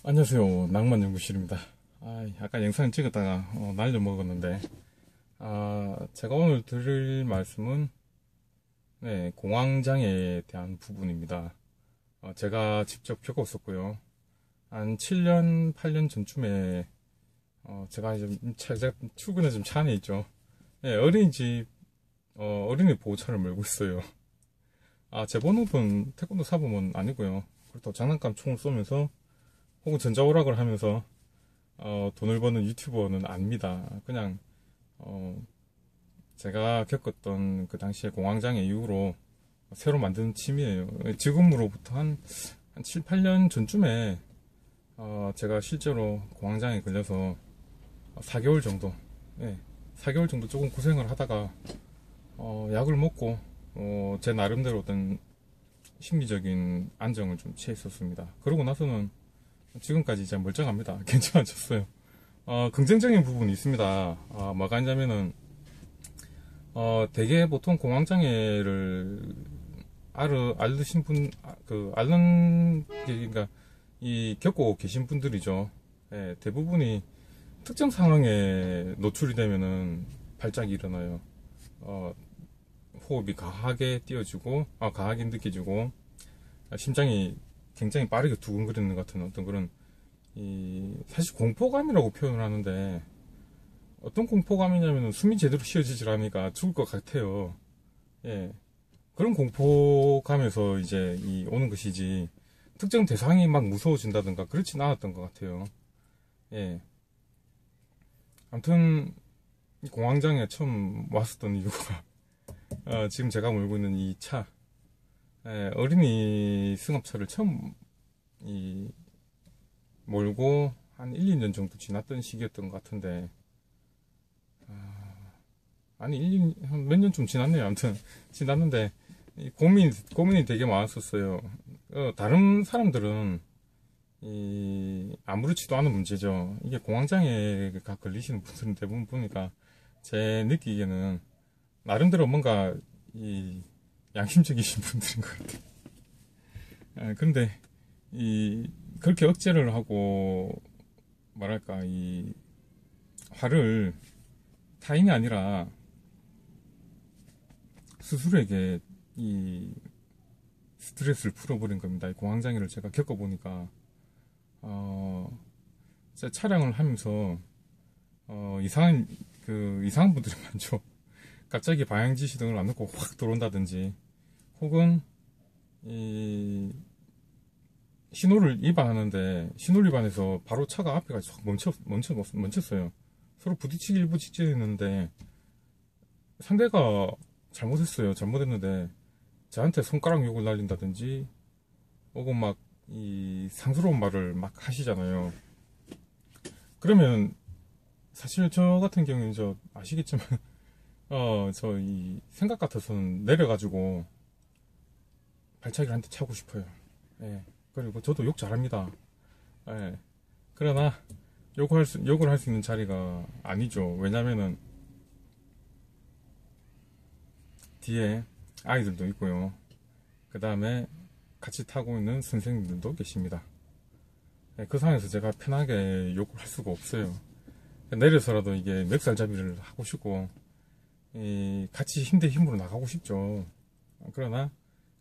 안녕하세요. 낭만연구실입니다. 아까 영상 찍었다가 날려 먹었는데, 제가 오늘 드릴 말씀은 네, 공황장애에 대한 부분입니다. 제가 직접 겪었었고요. 한 7년, 8년 전쯤에 제가 제가 출근에 좀 차 안에 있죠. 네, 어린이집 어린이 보호차를 몰고 있어요. 제 본업은 태권도 사범은 아니고요. 그렇다고 장난감 총을 쏘면서 혹은 전자오락을 하면서 돈을 버는 유튜버는 아닙니다. 그냥 제가 겪었던 그 당시에 공황장애 이후로 새로 만든 취미예요. 지금으로부터 한 7, 8년 전쯤에 제가 실제로 공황장애에 걸려서 4개월 정도, 예, 4개월 정도 조금 고생을 하다가 약을 먹고 제 나름대로 어떤 심리적인 안정을 좀 취했었습니다. 그러고 나서는 지금까지 이제 멀쩡합니다. 괜찮아졌어요. 긍정적인 부분이 있습니다. 뭐가 있냐면은, 대개 보통 공황장애를 앓으신 분, 앓는, 그러니까, 겪고 계신 분들이죠. 예, 대부분이 특정 상황에 노출이 되면은 발작이 일어나요. 호흡이 가하게 뛰어지고, 가하게 느껴지고, 심장이 굉장히 빠르게 두근거리는 것 같은 어떤 그런 사실 공포감이라고 표현을 하는데 어떤 공포감이냐면 숨이 제대로 쉬어지질 않으니까 죽을 것 같아요. 예. 그런 공포감에서 이제 오는 것이지 특정 대상이 막 무서워진다든가 그렇진 않았던 것 같아요. 예. 아무튼 공황장애 처음 왔었던 이유가 지금 제가 몰고 있는 이 차, 예, 어린이 승합차를 처음 몰고 한 1, 2년 정도 지났던 시기였던 것 같은데, 아니, 몇 년 좀 지났네요. 아무튼, 지났는데, 고민이 되게 많았었어요. 다른 사람들은, 아무렇지도 않은 문제죠. 이게 공황장애가 걸리시는 분들은 대부분 보니까, 제 느끼기에는, 나름대로 뭔가, 양심적이신 분들인 것 같아요. 근데, 그렇게 억제를 하고, 뭐랄까, 화를 타인이 아니라 스스로에게 스트레스를 풀어버린 겁니다. 이 공황장애를 제가 겪어보니까, 제가 차량을 하면서, 이상한 분들이 많죠. 갑자기 방향지 시동을 안 놓고 확 들어온다든지, 혹은, 신호를 위반하는데 신호를 위반해서 바로 차가 앞에 가서 멈췄어요. 서로 부딪히기 일부 직전이었는데 상대가 잘못했는데 저한테 손가락 욕을 날린다든지 혹은 막 상스러운 말을 막 하시잖아요. 그러면 사실 저 같은 경우는 아시겠지만 저 생각 같아서는 내려가지고 발차기를 한 대 차고 싶어요. 예. 그리고 저도 욕 잘합니다. 예. 그러나 욕을 할 수 있는 자리가 아니죠. 왜냐면은 뒤에 아이들도 있고요. 그 다음에 같이 타고 있는 선생님들도 계십니다. 예, 그 상황에서 제가 편하게 욕을 할 수가 없어요. 내려서라도 이게 멱살잡이를 하고 싶고 같이 힘 대 힘으로 나가고 싶죠. 그러나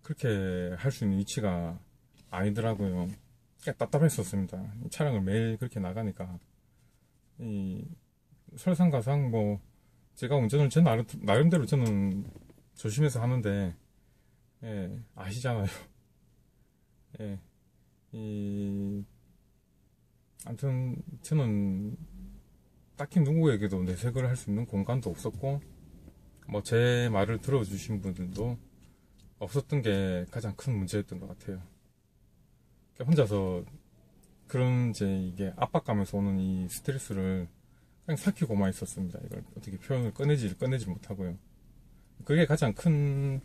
그렇게 할 수 있는 위치가 아니더라고요. 답답했었습니다. 차량을 매일 그렇게 나가니까 설상가상 뭐 제가 운전을 제 나름대로 저는 조심해서 하는데, 예, 아시잖아요. 예, 아무튼 저는 딱히 누구에게도 내색을 할 수 있는 공간도 없었고 뭐 제 말을 들어주신 분들도 없었던 게 가장 큰 문제였던 것 같아요. 혼자서 그런 이게 압박감에서 오는 이 스트레스를 그냥 삭히고만 있었습니다. 이걸 어떻게 표현을 꺼내지 못하고요. 그게 가장 큰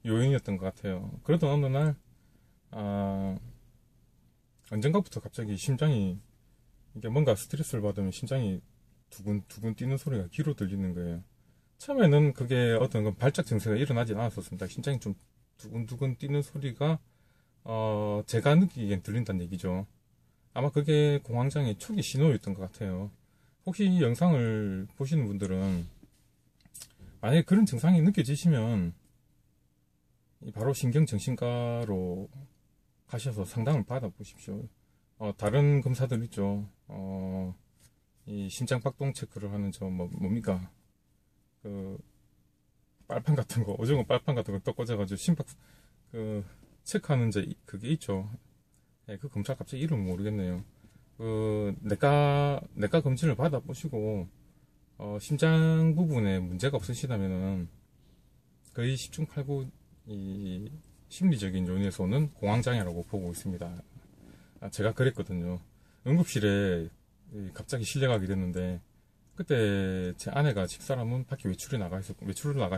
요인이었던 것 같아요. 그러던 어느 날, 언젠가부터 갑자기 심장이, 이게 뭔가 스트레스를 받으면 심장이 두근두근 뛰는 소리가 귀로 들리는 거예요. 처음에는 그게 어떤 발작 증세가 일어나진 않았었습니다. 심장이 좀 두근두근 뛰는 소리가 제가 느끼기엔 들린다는 얘기죠. 아마 그게 공황장애 초기 신호였던 것 같아요. 혹시 이 영상을 보시는 분들은 만약에 그런 증상이 느껴지시면 바로 신경정신과로 가셔서 상담을 받아보십시오. 다른 검사들 있죠. 이 심장박동 체크를 하는 뭡니까? 그 빨판 같은 거, 오징어 빨판 같은 거 떡 꽂아가지고 심박 체크하는 그게 있죠. 네, 그 검사 갑자기 이름을 모르겠네요. 내과 검진을 받아보시고 심장 부분에 문제가 없으시다면은 거의 10중 8구 이 심리적인 요인에서는 공황장애라고 보고 있습니다. 제가 그랬거든요. 응급실에 갑자기 실려가게 됐는데 그때 제 아내가 집사람은 밖에 외출을 나가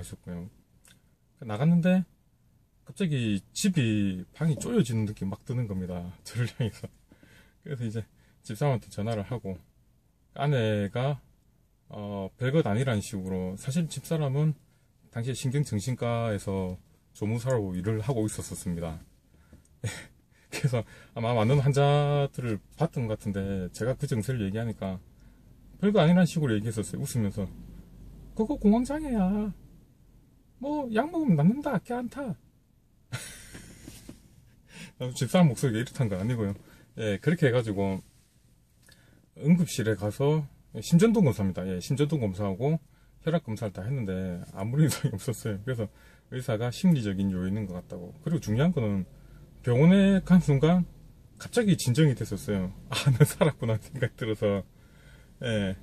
있었고요. 나갔는데 갑자기 방이 쪼여지는 느낌 막 드는 겁니다. 저를 향해서. 그래서 이제 집사람한테 전화를 하고 아내가 별것 아니라는 식으로, 사실 집사람은 당시에 신경정신과에서 조무사로 일을 하고 있었습니다. 그래서 아마 많은 환자들을 봤던 것 같은데 제가 그 증세를 얘기하니까 별거 아니라는 식으로 얘기했었어요. 웃으면서 그거 공황장애야, 뭐 약 먹으면 낫는다, 괜찮다. 집사람 목소리가 이렇단 건 아니고요. 예, 그렇게 해가지고 응급실에 가서 심전도 검사입니다. 예, 심전도 검사하고 혈압 검사를 다 했는데 아무런 이상이 없었어요. 그래서 의사가 심리적인 요인인 것 같다고. 그리고 중요한 거는 병원에 간 순간 갑자기 진정이 됐었어요. 나 살았구나 생각이 들어서. 예,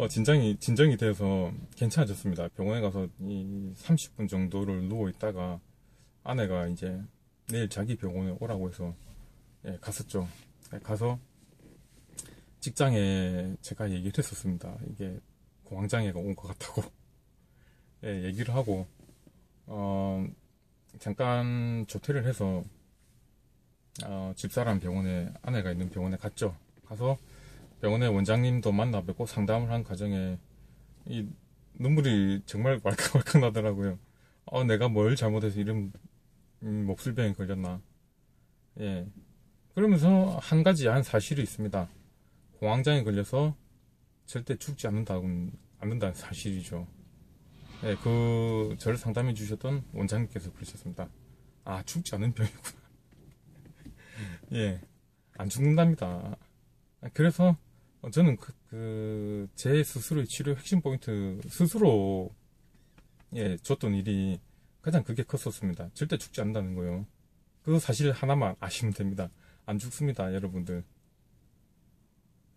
진정이 돼서 괜찮아졌습니다. 병원에 가서 30분 정도를 누워 있다가 아내가 이제 내일 자기 병원에 오라고 해서 갔었죠. 가서 직장에 제가 얘기를 했었습니다. 이게 공황장애가 온 것 같다고. 얘기를 하고 잠깐 조퇴를 해서 집사람 병원에, 아내가 있는 병원에 갔죠. 가서 병원의 원장님도 만나 뵙고 상담을 한 과정에 이 눈물이 정말 왈칵왈칵 나더라고요. 내가 뭘 잘못해서 이런 몹쓸병에 걸렸나. 예. 그러면서 한 사실이 있습니다. 공황장애에 걸려서 절대 죽지 않는다는 사실이죠. 예, 저를 상담해 주셨던 원장님께서 그러셨습니다. 죽지 않는 병이구나. 예, 안 죽는답니다. 그래서 저는 제 스스로의 치료 핵심 포인트, 스스로 줬던 일이 가장 그게 컸었습니다. 절대 죽지 않는다는 거요. 그 사실 하나만 아시면 됩니다. 안 죽습니다, 여러분들.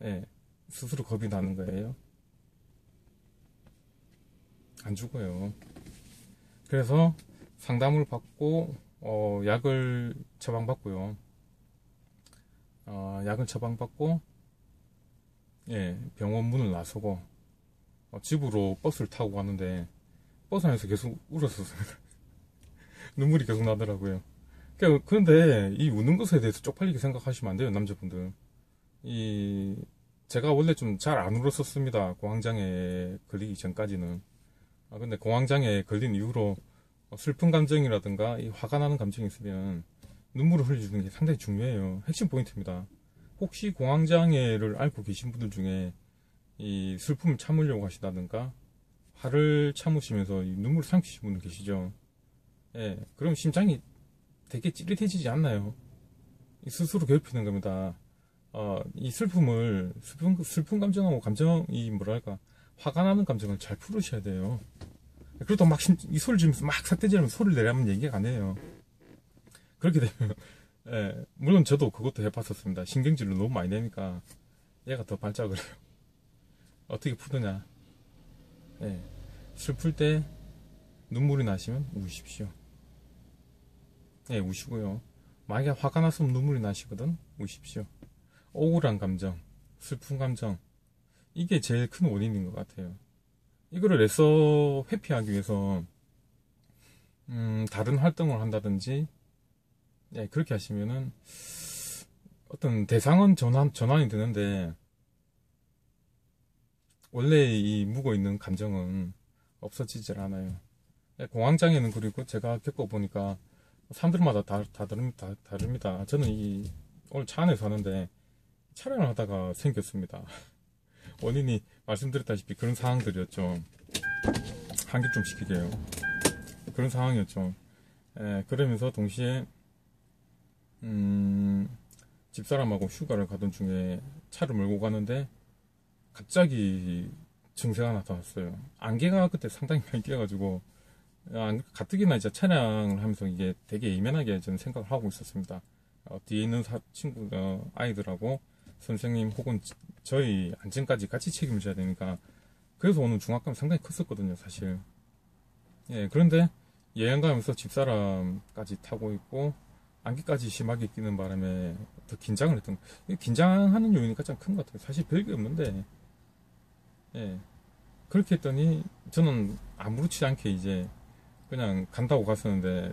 예, 스스로 겁이 나는 거예요. 안 죽어요. 그래서 상담을 받고 약을 처방받고요. 약을 처방받고 병원 문을 나서고 집으로 버스를 타고 가는데 버스 안에서 계속 울었었습니다. 눈물이 계속 나더라고요. 그런데 이 우는 것에 대해서 쪽팔리게 생각하시면 안 돼요, 남자분들. 제가 원래 좀 잘 안 울었었습니다. 공황장애에 걸리기 전까지는. 근데 공황장애에 걸린 이후로 슬픈 감정이라든가 화가 나는 감정이 있으면 눈물을 흘려주는 게 상당히 중요해요. 핵심 포인트입니다. 혹시 공황장애를 앓고 계신 분들 중에 이 슬픔을 참으려고 하시다든가 화를 참으시면서 눈물을 삼키시는 분들 계시죠. 그럼 심장이 되게 찌릿해지지 않나요? 스스로 괴롭히는 겁니다. 이 슬픈 감정하고 화가 나는 감정을 잘 풀으셔야 돼요. 그렇다고 막 이 소리를 지르면서 막 삿대질하면서 소리를 내라면 얘기가 안 해요. 그렇게 되면, 물론 저도 그것도 해봤었습니다. 신경질을 너무 많이 내니까 얘가 더 발작을 해요. 어떻게 푸느냐. 슬플 때 눈물이 나시면 우십시오. 우시고요. 만약에 화가 나서 눈물이 나시거든, 우십시오. 억울한 감정, 슬픈 감정, 이게 제일 큰 원인인 것 같아요. 이거를 애써 회피하기 위해서 다른 활동을 한다든지 그렇게 하시면은 어떤 대상은 전환이 되는데 원래 이 묵어있는 감정은 없어지질 않아요. 공황장애는, 그리고 제가 겪어보니까 사람들마다 다릅니다. 저는 오늘 차 안에서 하는데 촬영을 하다가 생겼습니다. 원인이 말씀드렸다시피 그런 상황들이었죠. 한개 좀 시키게요. 그런 상황이었죠. 그러면서 동시에 집사람하고 휴가를 가던 중에 차를 몰고 가는데 갑자기 증세가 나타났어요. 안개가 그때 상당히 많이 끼어가지고 가뜩이나 이제 차량을 하면서 이게 되게 예민하게 저는 생각을 하고 있었습니다. 뒤에 있는 친구 아이들하고 선생님 혹은 저희 안전까지 같이 책임을 져야 되니까 그래서 오는 중압감이 상당히 컸었거든요, 사실. 예, 그런데 여행 가면서 집사람까지 타고 있고 안개까지 심하게 끼는 바람에 더 긴장을 했던 긴장하는 요인이 가장 큰 것 같아요. 사실 별게 없는데 예, 그렇게 했더니 저는 아무렇지 않게 이제 그냥 간다고 갔었는데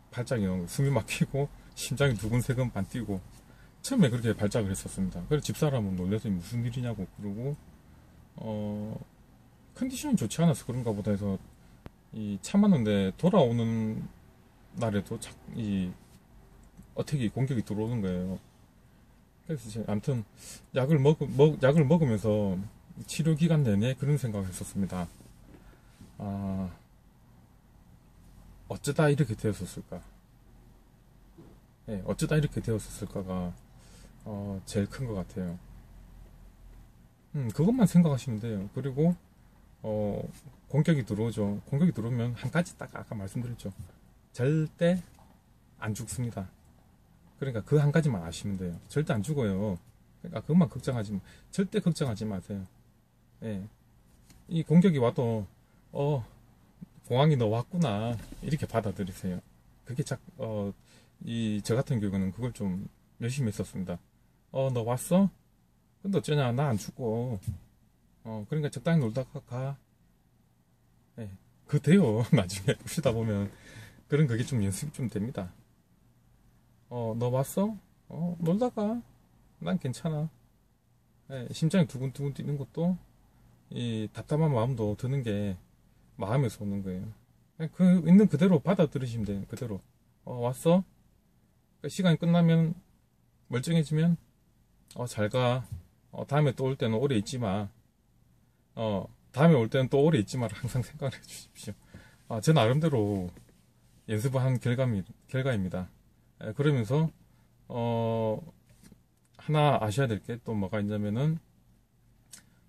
발작이 숨이 막히고 심장이 두근세근 반 뛰고 처음에 그렇게 발작을 했었습니다. 그래서 집사람은 놀라서 무슨 일이냐고 그러고 컨디션이 좋지 않아서 그런가 보다 해서 참았는데 돌아오는 날에도 어택이 공격이 들어오는 거예요. 그래서 아무튼 약을 먹으면서 치료 기간 내내 그런 생각을 했었습니다. 어쩌다 이렇게 되었었을까? 네, 어쩌다 이렇게 되었었을까가 제일 큰 것 같아요. 그것만 생각하시면 돼요. 그리고 공격이 들어오죠. 공격이 들어오면 한 가지 딱 아까 말씀드렸죠. 절대 안 죽습니다. 그러니까 그 한 가지만 아시면 돼요. 절대 안 죽어요. 그러니까 그것만 절대 걱정하지 마세요. 예. 이 공격이 와도 공항이 너 왔구나 이렇게 받아들이세요. 그게 저 같은 경우는 그걸 좀 열심히 했었습니다. 너 왔어? 근데 어쩌냐, 나 안 죽고. 그러니까 적당히 놀다가 가. 예. 그거 돼요. 나중에 보시다 보면 그게 좀 연습이 좀 됩니다. 너 왔어? 놀다가 난 괜찮아. 예, 심장이 두근두근 뛰는 것도 이 답답한 마음도 드는 게 마음에서 오는 거예요. 그 있는 그대로 받아들이시면 돼요. 그대로. 왔어? 그러니까 시간이 끝나면 멀쩡해지면 잘 가. 다음에 또 올 때는 오래 있지 마. 다음에 올 때는 또 오래 있지 마라 항상 생각을 해 주십시오. 제 나름대로 연습을 한 결과입니다. 그러면서 하나 아셔야 될 게 또 뭐가 있냐면은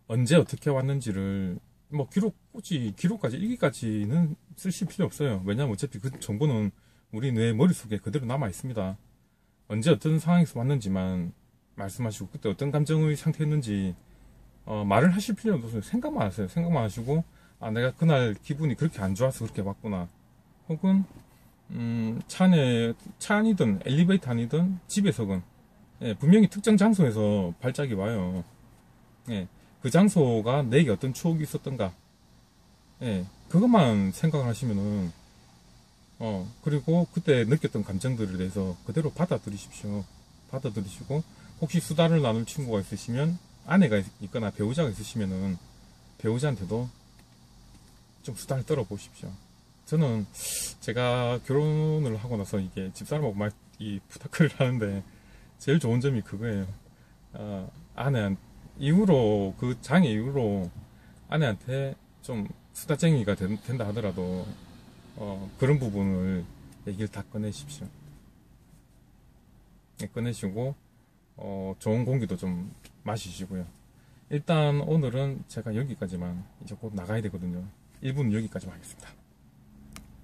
언제 어떻게 왔는지를 뭐 기록까지 일기까지는 쓰실 필요 없어요. 왜냐면 어차피 그 정보는 우리 뇌 머릿속에 그대로 남아 있습니다. 언제 어떤 상황에서 왔는지만 말씀하시고 그때 어떤 감정의 상태였는지 말을 하실 필요는 없어요. 생각만 하세요. 생각만 하시고 내가 그날 기분이 그렇게 안 좋아서 그렇게 왔구나. 혹은 차 안이든 엘리베이터 안이든 집에서든 분명히 특정 장소에서 발작이 와요. 그 장소가 내게 어떤 추억이 있었던가 그것만 생각을 하시면은 그리고 그때 느꼈던 감정들에 대해서 그대로 받아들이십시오. 받아들이시고 혹시 수다를 나눌 친구가 있으시면 아내가 있거나 배우자가 있으시면은 배우자한테도 좀 수다를 떨어보십시오. 저는 제가 결혼을 하고 나서 이게 집사람하고 이 부탁을 하는데 제일 좋은 점이 그거예요. 아내한 이후로 그 장애 이후로 아내한테 좀 수다쟁이가 된다 하더라도 그런 부분을 얘기를 다 꺼내십시오. 꺼내시고 좋은 공기도 좀 마시시고요. 일단 오늘은 제가 여기까지만 이제 곧 나가야 되거든요. 1부는 여기까지만 하겠습니다.